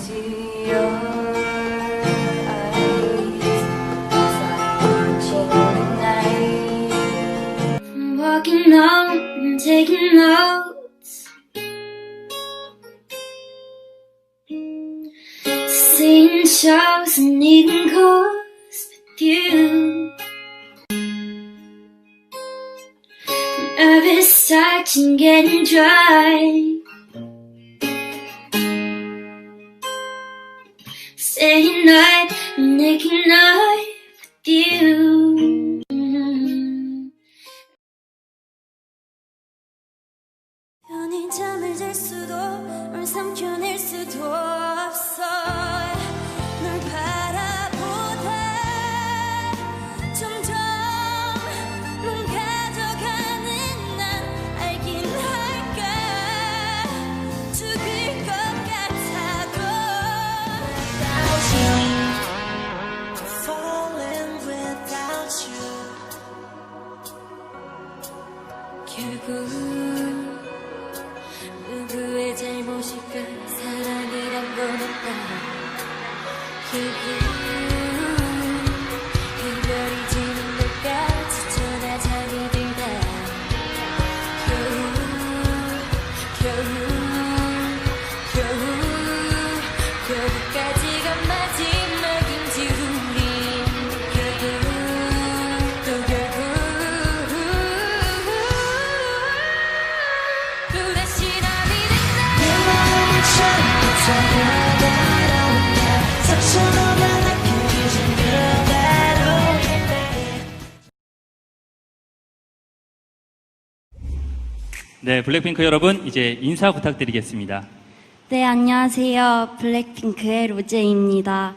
into your eyes as I'm watching the night. I'm walking home and taking notes, seeing shows and eating calls with you. Nervous, starting, getting dry. Staying night and making night with you. 편히 잠을 잘 수도 널 삼켜낼 수도 없어. 널 바라보다 점점 넌 가져가는 난 알긴 할까. 죽을 것 같아도 falling without you. 결국 누구의 잘못일까. 사랑이란 건 없다. 결국 이별이 지는 날까. 지쳐나 잠이 들다. 겨우까지가 마지막인지 우린 결국 또 다시 나 믿는다. 내 마음을 처음부터 변해버렸네. 상처로만 아껴진 그대로. 네, 블랙핑크 여러분, 이제 인사 부탁드리겠습니다. 네, 안녕하세요. 블랙핑크의 로제입니다.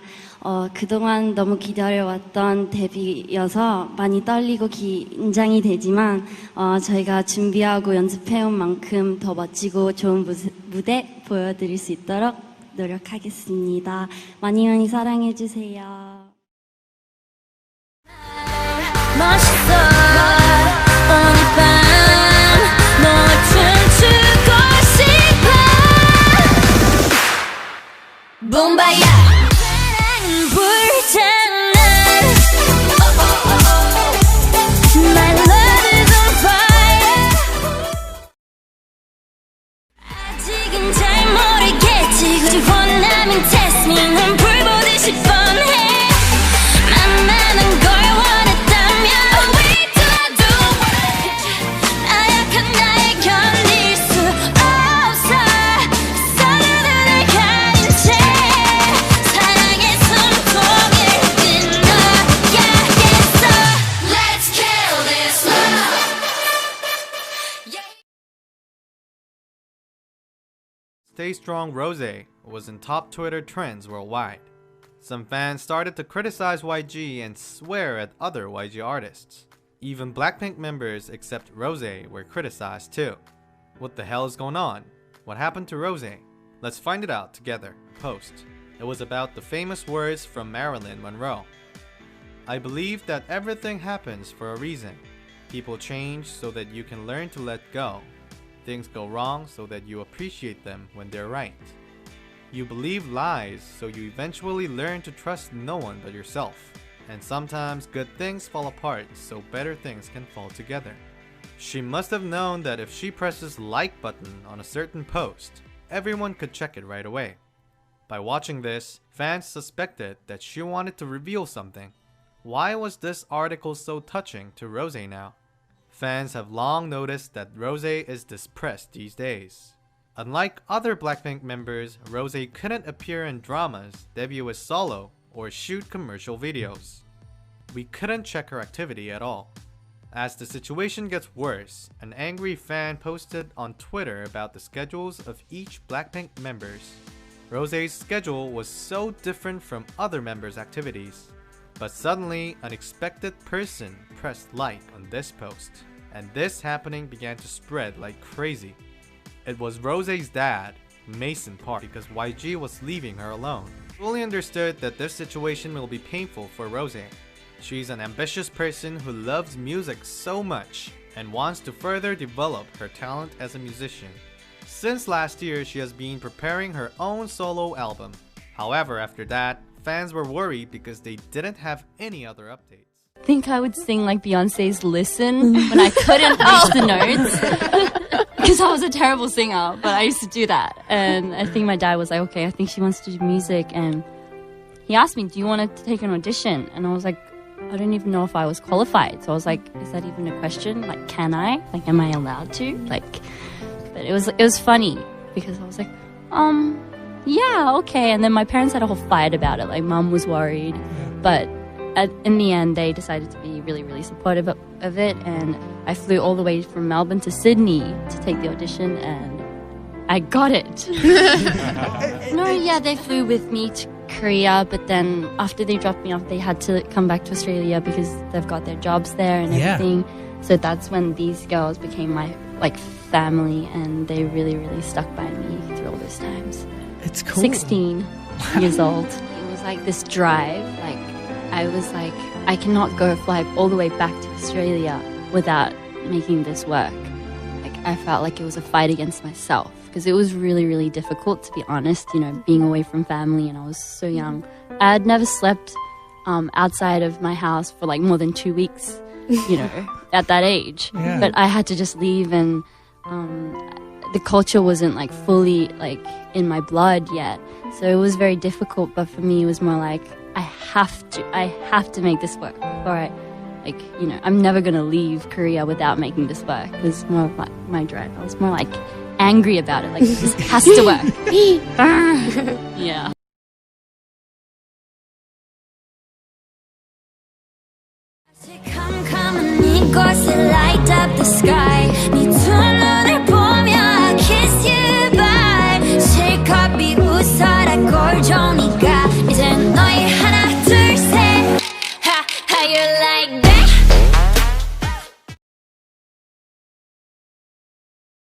그동안 너무 기다려왔던 데뷔여서 많이 떨리고 긴장이 되지만 저희가 준비하고 연습해온 만큼 더 멋지고 좋은 무대 보여드릴 수 있도록 노력하겠습니다. 많이 많이 사랑해주세요. 멋있어 오늘 밤 널 춤추고 싶어. 봄바야 사랑은 불잖아. My love is on fire. 아직은 잘 모르겠지. 굳이 원하면 test me. 넌 불 보듯이 뻔해. 만나는 걸 원했다면 we do 나약한 나에 견딜 수 없어. 서로를 가린 채 사랑의 숨통을 끊어야겠어. Let's kill this love. Stay Strong Rosé was in top Twitter trends worldwide. Some fans started to criticize YG and swear at other YG artists. Even Blackpink members except Rosé were criticized too. What the hell is going on? What happened to Rosé? Let's find it out together. Post. It was about the famous words from Marilyn Monroe. I believe that everything happens for a reason. People change so that you can learn to let go. Things go wrong so that you appreciate them when they're right. You believe lies, so you eventually learn to trust no one but yourself. And sometimes good things fall apart, so better things can fall together. She must have known that if she presses like button on a certain post, everyone could check it right away. By watching this, fans suspected that she wanted to reveal something. Why was this article so touching to Rosé now? Fans have long noticed that Rosé is depressed these days. Unlike other Blackpink members, Rosé couldn't appear in dramas, debut as solo, or shoot commercial videos. We couldn't check her activity at all. As the situation gets worse, an angry fan posted on Twitter about the schedules of each Blackpink members. Rosé's schedule was so different from other members' activities. But suddenly, an unexpected person pressed like on this post, and this happening began to spread like crazy. It was Rosé's dad, Mason Park, because YG was leaving her alone. Fully understood that this situation will be painful for Rosé. She's an ambitious person who loves music so much and wants to further develop her talent as a musician. Since last year, she has been preparing her own solo album. However, after that, fans were worried because they didn't have any other updates. I think I would sing like Beyonce's Listen when I couldn't reach the notes because I was a terrible singer, but I used to do that. And I think my dad was like, okay, I think she wants to do music. And he asked me, do you want to take an audition? And I was like, I don't even know if I was qualified. So I was like, is that even a question? Like, can I? Like, am I allowed to? Like, but it was funny because I was like, yeah, okay. And then my parents had a whole fight about it. Like, mum was worried, but in the end, they decided to be really, really supportive of it. And I flew all the way from Melbourne to Sydney to take the audition, and I got it. No, yeah, they flew with me to Korea, but then after they dropped me off, they had to come back to Australia because they've got their jobs there and everything. So that's when these girls became my family, and they really, really stuck by me through all those times. It's cool. 16 years old. It was like this drive. Like, I was like, I cannot fly all the way back to Australia without making this work. Like, I felt like it was a fight against myself because it was really, really difficult, to be honest, you know, being away from family, and I was so young. I had never slept outside of my house for like more than 2 weeks, you know, at that age. Yeah. But I had to just leave, and the culture wasn't like fully like in my blood yet. So it was very difficult, but for me it was more like, I have to make this work before I'm never gonna leave Korea without making this work. It was more of like my drive. I was more like angry about it, like this has to work. Yeah. 캄캄한 이곳에 light up the sky 네 두 눈을 보며 I kiss you bye 실컷 비웃어라 꼴 좋으니까 이제 너희 하나